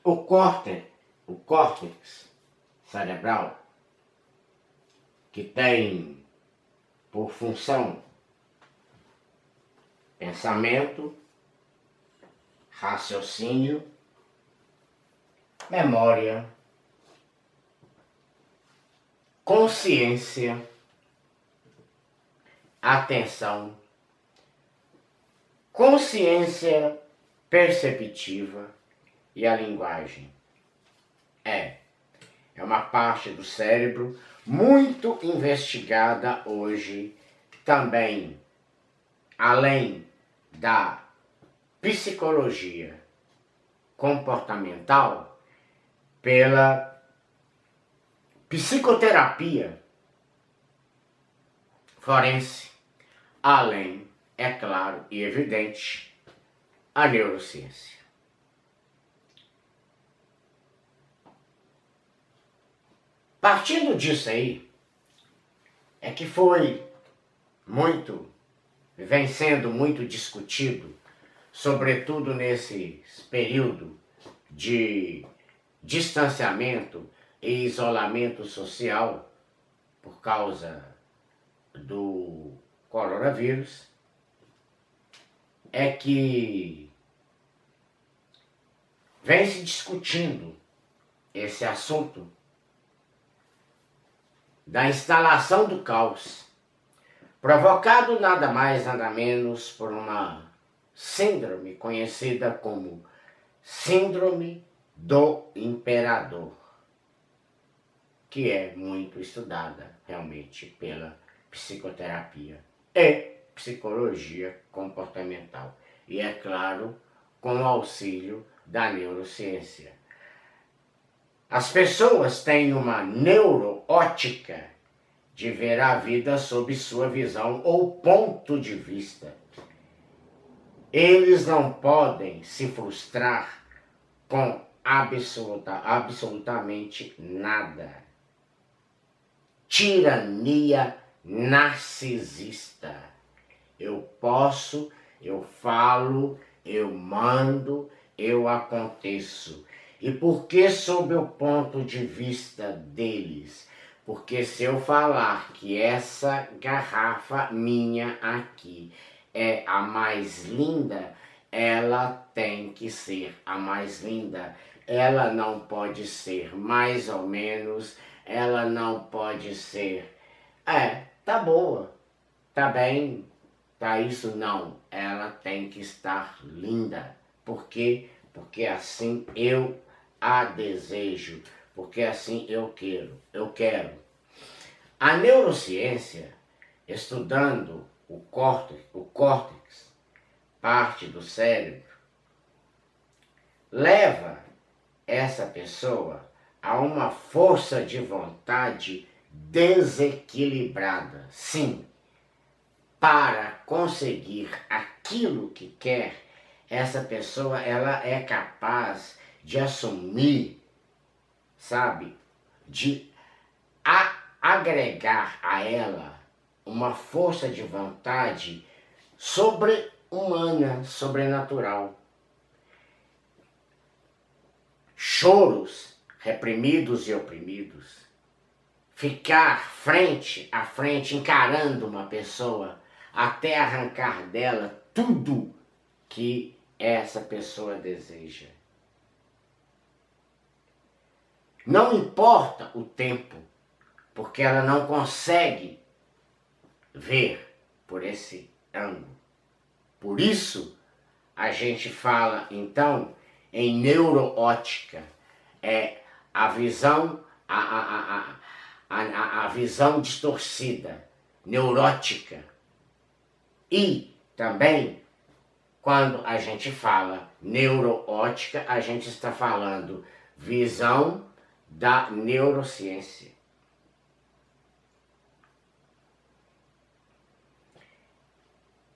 O córtex cerebral, que tem por função pensamento, raciocínio, memória, consciência, atenção, consciência perceptiva e a linguagem. É uma parte do cérebro muito investigada hoje também, além da psicologia comportamental, pela psicoterapia forense, além, é claro e evidente, a neurociência. Partindo disso aí, é que vem sendo muito discutido, sobretudo nesse período de distanciamento e isolamento social por causa do coronavírus, é que vem se discutindo esse assunto da instalação do caos, provocado nada mais nada menos por uma síndrome conhecida como Síndrome do Imperador, que é muito estudada realmente pela psicoterapia e psicologia comportamental, e é claro, com o auxílio da neurociência. As pessoas têm uma neuroótica de ver a vida sob sua visão ou ponto de vista. Eles não podem se frustrar com absolutamente nada. Tirania narcisista. Eu posso, eu falo, eu mando, eu aconteço. E por que sob o ponto de vista deles? Porque se eu falar que essa garrafa minha aqui é a mais linda, ela tem que ser a mais linda. Ela não pode ser mais ou menos, ela não pode ser... tá boa, tá bem, tá isso, não. Ela tem que estar linda. Por quê? Porque assim eu a desejo, porque assim eu quero. A neurociência, estudando o córtex, parte do cérebro, leva essa pessoa a uma força de vontade desequilibrada. Sim, para conseguir aquilo que quer, essa pessoa ela é capaz de assumir, sabe, de agregar a ela uma força de vontade sobre-humana, sobrenatural. Choros reprimidos e oprimidos, ficar frente a frente encarando uma pessoa até arrancar dela tudo que essa pessoa deseja. Não importa o tempo, porque ela não consegue ver por esse ângulo. Por isso, a gente fala, então, em neuroótica. É a visão, a visão distorcida, neurótica. E também, quando a gente fala neuroótica, a gente está falando visão da neurociência.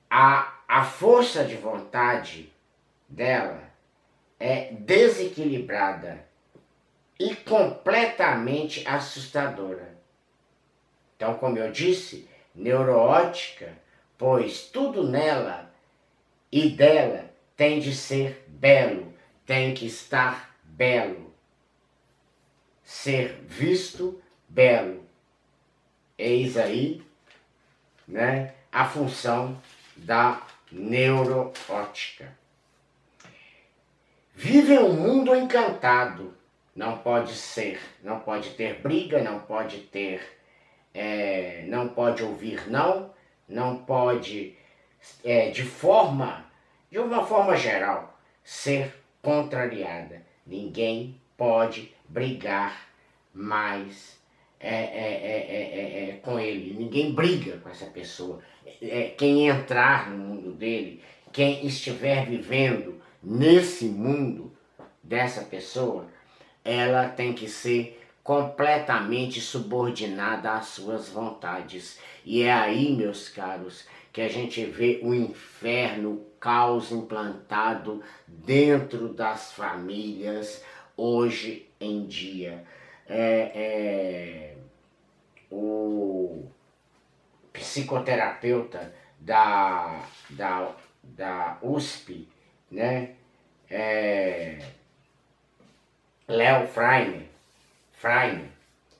A força de vontade dela é desequilibrada e completamente assustadora. Então, como eu disse, neuroótica, pois tudo nela e dela tem de ser belo, tem que estar belo. Ser visto belo. Eis aí, né, a função da neuroótica. Vive um mundo encantado. Não pode ser, não pode ter briga, não pode ter, não pode ouvir não pode, de uma forma geral, ser contrariada. Ninguém pode brigar mais com ele. Ninguém briga com essa pessoa. Quem entrar no mundo dele, quem estiver vivendo nesse mundo dessa pessoa, ela tem que ser completamente subordinada às suas vontades. E é aí, meus caros, que a gente vê o inferno, o caos implantado dentro das famílias hoje em dia. O psicoterapeuta da USP, né, Léo Freiner,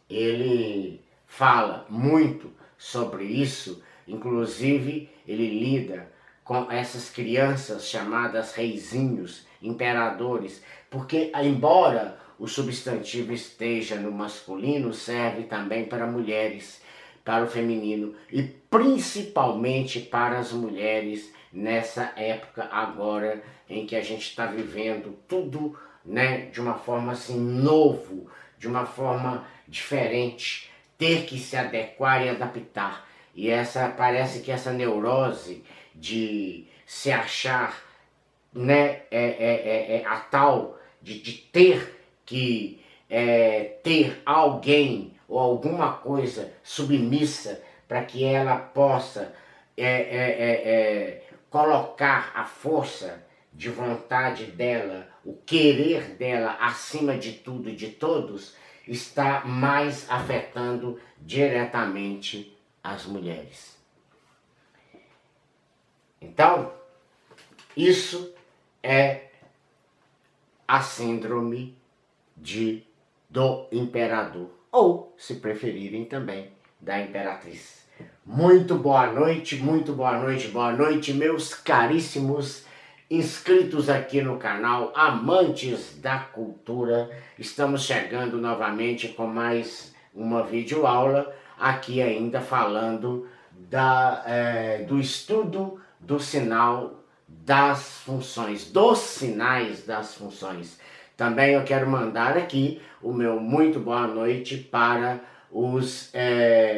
ele fala muito sobre isso, inclusive ele lida com essas crianças chamadas reizinhos, imperadores, porque embora o substantivo esteja no masculino, serve também para mulheres, para o feminino e principalmente para as mulheres nessa época agora em que a gente está vivendo tudo, né, de uma forma assim novo, de uma forma diferente, ter que se adequar e adaptar. E parece que essa neurose de se achar, né, a tal de ter que ter alguém ou alguma coisa submissa para que ela possa colocar a força de vontade dela, o querer dela acima de tudo e de todos, está mais afetando diretamente as mulheres. Então, isso é a síndrome do imperador, ou, se preferirem também, da imperatriz. Muito boa noite, meus caríssimos inscritos aqui no canal, amantes da cultura. Estamos chegando novamente com mais uma videoaula, aqui ainda falando do estudo do sinal das funções, dos sinais das funções. Também eu quero mandar aqui o meu muito boa noite para os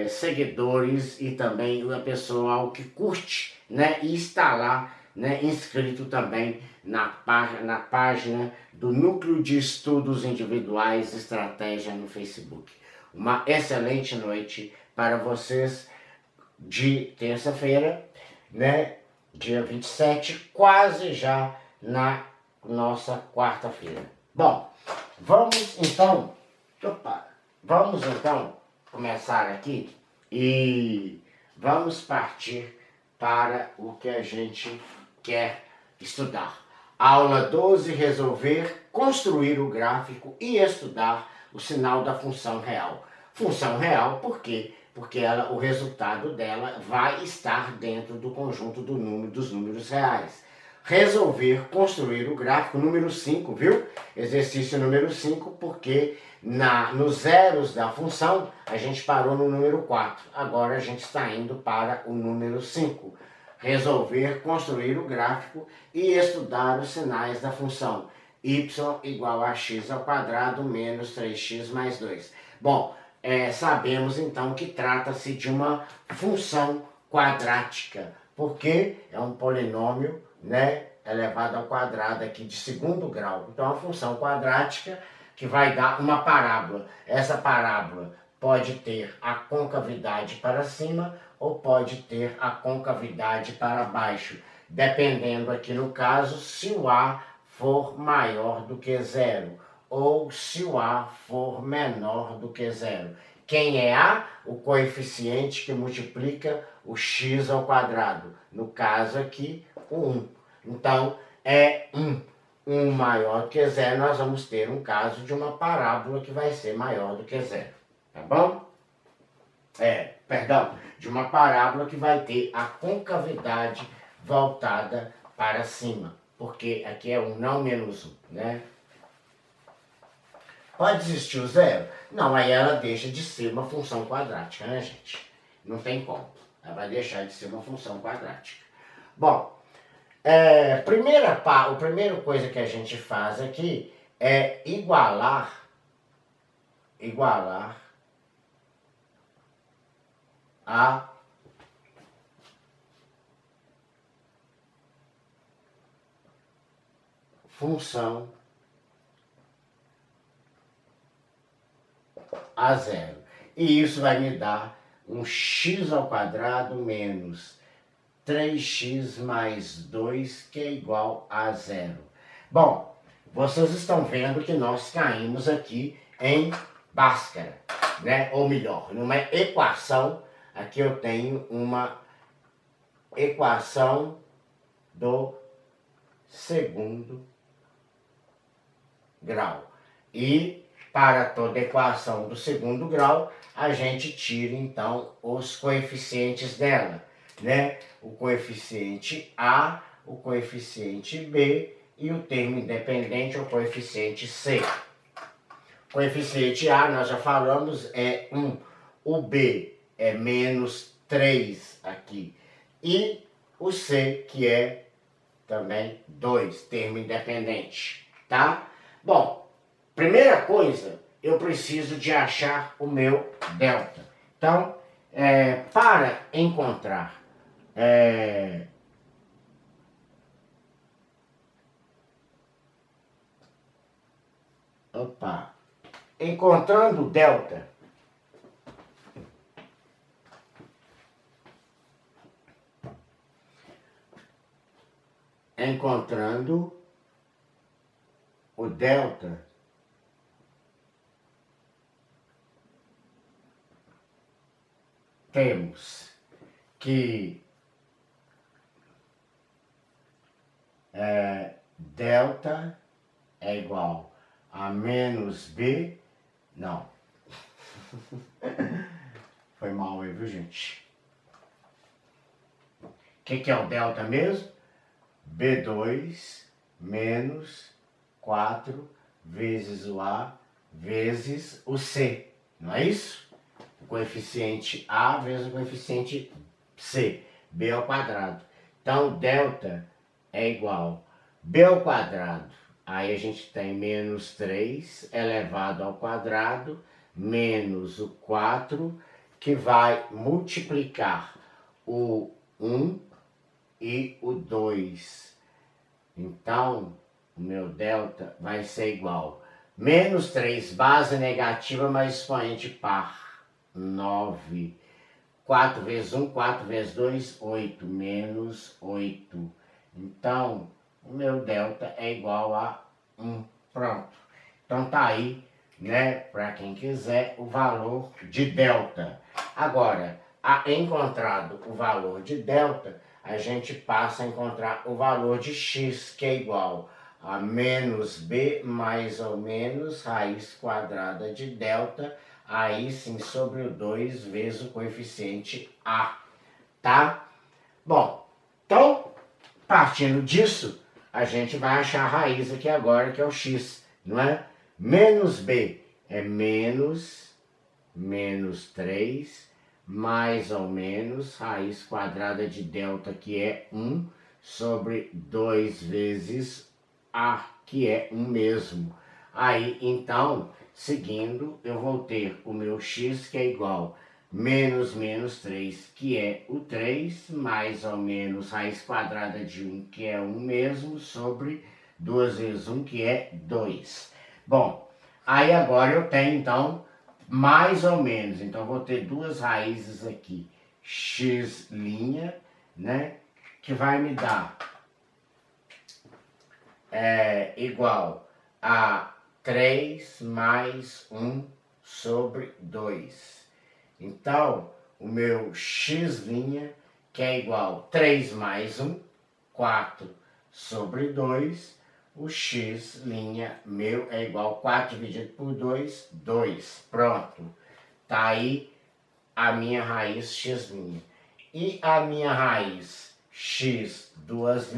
seguidores e também o pessoal que curte, né, e está lá, né, inscrito também na página do Núcleo de Estudos Individuais Estratégia no Facebook. Uma excelente noite para vocês de terça-feira, né, dia 27, quase já na nossa quarta-feira. Bom, vamos então começar aqui e vamos partir para o que a gente quer estudar. Aula 12, resolver, construir o gráfico e estudar o sinal da função real. Função real, por quê? Porque o resultado dela vai estar dentro do conjunto dos números reais. Resolver, construir o gráfico, número 5, viu? Exercício número 5, porque nos zeros da função a gente parou no número 4. Agora a gente está indo para o número 5. Resolver, construir o gráfico e estudar os sinais da função y igual a x ao quadrado menos 3x mais 2. Bom, sabemos então que trata-se de uma função quadrática, porque é um polinômio, né, elevado ao quadrado aqui de segundo grau. Então, é uma função quadrática que vai dar uma parábola. Essa parábola pode ter a concavidade para cima ou pode ter a concavidade para baixo, dependendo aqui no caso se o A for maior do que zero ou se o A for menor do que zero. Quem é A? O coeficiente que multiplica o x ao quadrado. No caso aqui, o 1. Então, é 1. 1 maior do que zero, nós vamos ter um caso de uma parábola que vai ser maior do que zero, tá bom? Perdão, de uma parábola que vai ter a concavidade voltada para cima, porque aqui é 1 não menos 1, né? Pode existir o zero? Não, aí ela deixa de ser uma função quadrática, né, gente? Não tem como. Ela vai deixar de ser uma função quadrática. Bom, a primeira coisa que a gente faz aqui é igualar a função a zero. E isso vai me dar um x ao quadrado menos 3x mais 2, que é igual a zero. Bom, vocês estão vendo que nós caímos aqui em Bhaskara, né? Ou melhor, numa equação. Aqui eu tenho uma equação do segundo grau. E para toda equação do segundo grau, a gente tira então os coeficientes dela, né? O coeficiente A, o coeficiente B e o termo independente, o coeficiente C. O coeficiente A, nós já falamos, é 1. O B é menos 3 aqui. E o C, que é também 2, termo independente, tá? Bom, primeira coisa, eu preciso de achar o meu delta. Então, para encontrar encontrando o delta, temos que delta é igual a menos B, não, foi mal aí, viu, gente? O que é o delta mesmo? B2 menos 4 vezes o A vezes o C, não é isso? O coeficiente A vezes o coeficiente C, B ao quadrado. Então, delta é igual a B ao quadrado, aí a gente tem menos 3 elevado ao quadrado, menos o 4, que vai multiplicar o 1 e o 2. Então, o meu delta vai ser igual a menos 3, base negativa, mais expoente par, 9. 4 vezes 1, 4 vezes 2, 8, menos 8. Então, o meu delta é igual a 1. Pronto. Então tá aí, né, para quem quiser, o valor de delta. Agora, encontrado o valor de delta, a gente passa a encontrar o valor de x, que é igual a menos b mais ou menos raiz quadrada de delta, aí sim sobre o 2 vezes o coeficiente A, tá? Bom, então, partindo disso, a gente vai achar a raiz aqui agora, que é o x, não é? Menos b é menos 3, mais ou menos raiz quadrada de delta, que é 1, sobre 2 vezes A, que é 1 mesmo. Aí, então, seguindo, eu vou ter o meu x, que é igual a menos 3, que é o 3, mais ou menos raiz quadrada de 1, que é 1 mesmo, sobre 2 vezes 1, que é 2. Bom, aí agora eu tenho, então, mais ou menos, então eu vou ter duas raízes aqui, x', né, que vai me dar igual a 3 mais 1 sobre 2. Então, o meu x', que é igual a 3 mais 1, 4 sobre 2, o x' meu é igual a 4 dividido por 2, 2. Pronto. Tá aí a minha raiz x'. E a minha raiz x, 2'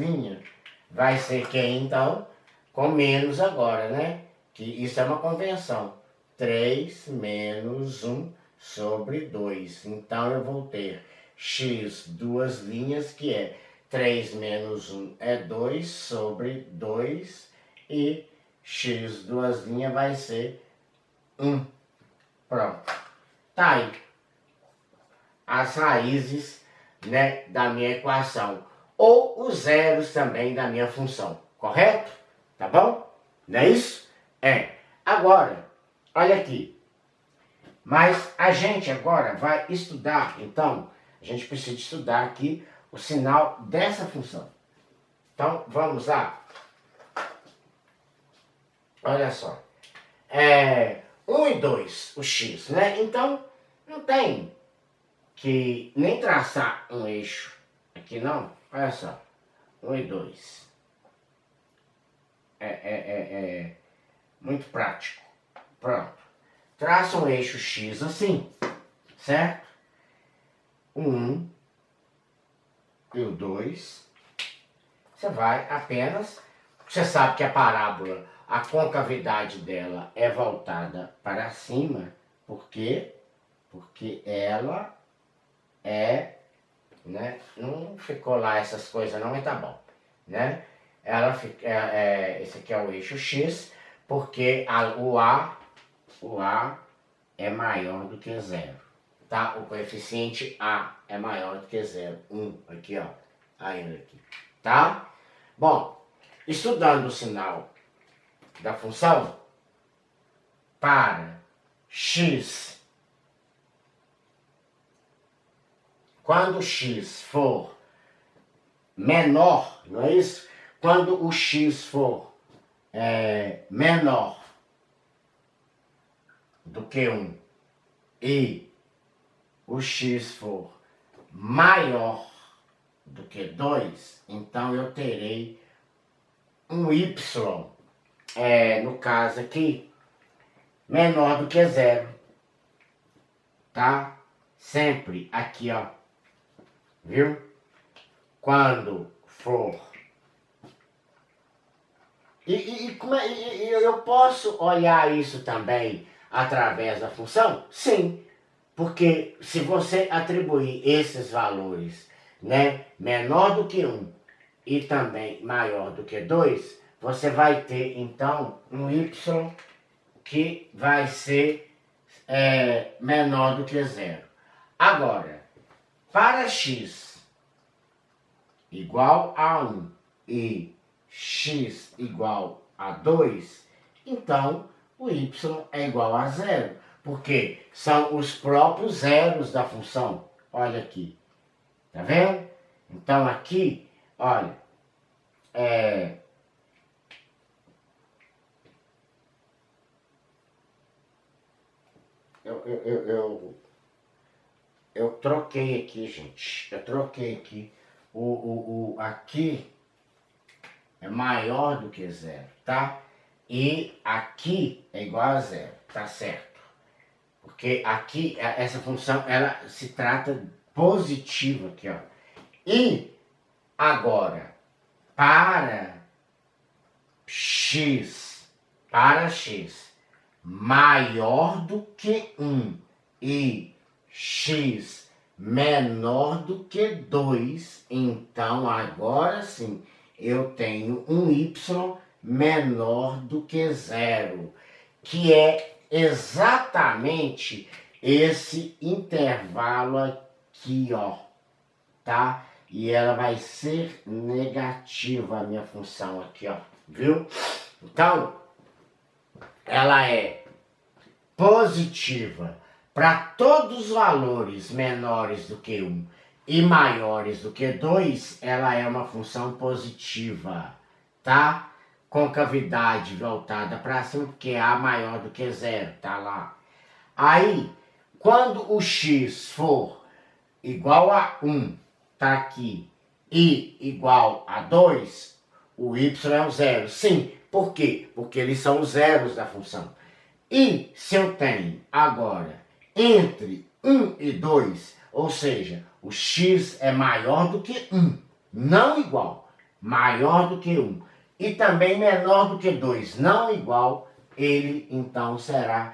vai ser quem então? Com menos agora, né? Que isso é uma convenção. 3 menos 1 sobre 2. Então eu vou ter x, 2 que é 3 menos 1 é 2 sobre 2 e x, 2 vai ser 1. Pronto. Tá aí as raízes, né, da minha equação. Ou os zeros também da minha função. Correto? Tá bom? Não é isso? É. Agora, olha aqui. Mas a gente agora vai estudar, então, a gente precisa estudar aqui o sinal dessa função. Então, vamos lá. Olha só. 1 e 2, o x, né? Então, não tem que nem traçar um eixo aqui, não. Olha só. 1 e 2. Muito prático. Pronto. Traça um eixo x assim, certo? O 1 e o 2. Você vai apenas... Você sabe que a parábola, a concavidade dela é voltada para cima. Por quê? Porque ela é... né? Não ficou lá essas coisas não, mas tá bom. Né? Ela fica, esse aqui é o eixo x, porque o A é maior do que 0. Tá? O coeficiente A é maior do que 0. 1, aqui ó, ainda aqui. Tá? Bom, estudando o sinal da função para x, quando x for menor, não é isso? Quando o x for menor do que 1 e o x for maior do que 2, então eu terei um y, no caso aqui, menor do que 0. Tá? Sempre aqui, ó. Viu? Quando for... E eu posso olhar isso também através da função? Sim. Porque se você atribuir esses valores, né, menor do que 1 e também maior do que 2, você vai ter então um y que vai ser menor do que 0. Agora, para x igual a 1 e x igual a 2, então o y é igual a 0. Porque são os próprios zeros da função. Olha aqui. Tá vendo? Então aqui, olha, eu troquei aqui, gente. Eu troquei aqui. Aqui é maior do que 0, tá? E aqui é igual a 0, tá certo? Porque aqui, essa função, ela se trata positiva aqui, ó. E agora, para x maior do que 1 e x menor do que 2, então agora sim eu tenho um y menor do que 0, que é exatamente esse intervalo aqui, ó, tá? E ela vai ser negativa, a minha função aqui, ó, viu? Então, ela é positiva para todos os valores menores do que 1 e maiores do que 2, ela é uma função positiva, tá? Concavidade voltada para cima, porque A maior do que 0, tá lá. Aí, quando o x for igual a 1, tá aqui, e igual a 2, o y é o zero. Sim, por quê? Porque eles são os zeros da função. E se eu tenho agora entre 1 e 2, ou seja, o x é maior do que 1, não igual, maior do que 1, e também menor do que 2, não igual, ele então será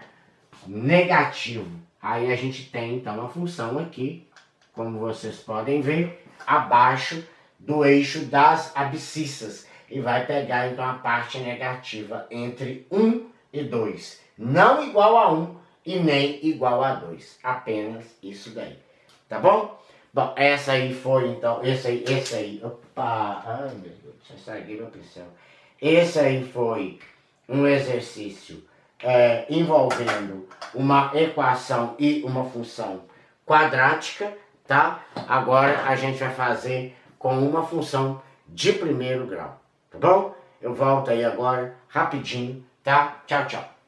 negativo. Aí a gente tem então uma função aqui, como vocês podem ver, abaixo do eixo das abscissas, e vai pegar então a parte negativa entre 1 e 2, não igual a 1 e nem igual a 2, apenas isso daí, tá bom? Bom, essa aí foi então, esse aí, opa, ai meu Deus, já estraguei meu pincel. Esse aí foi um exercício envolvendo uma equação e uma função quadrática, tá? Agora a gente vai fazer com uma função de primeiro grau, tá bom? Eu volto aí agora rapidinho, tá? Tchau, tchau.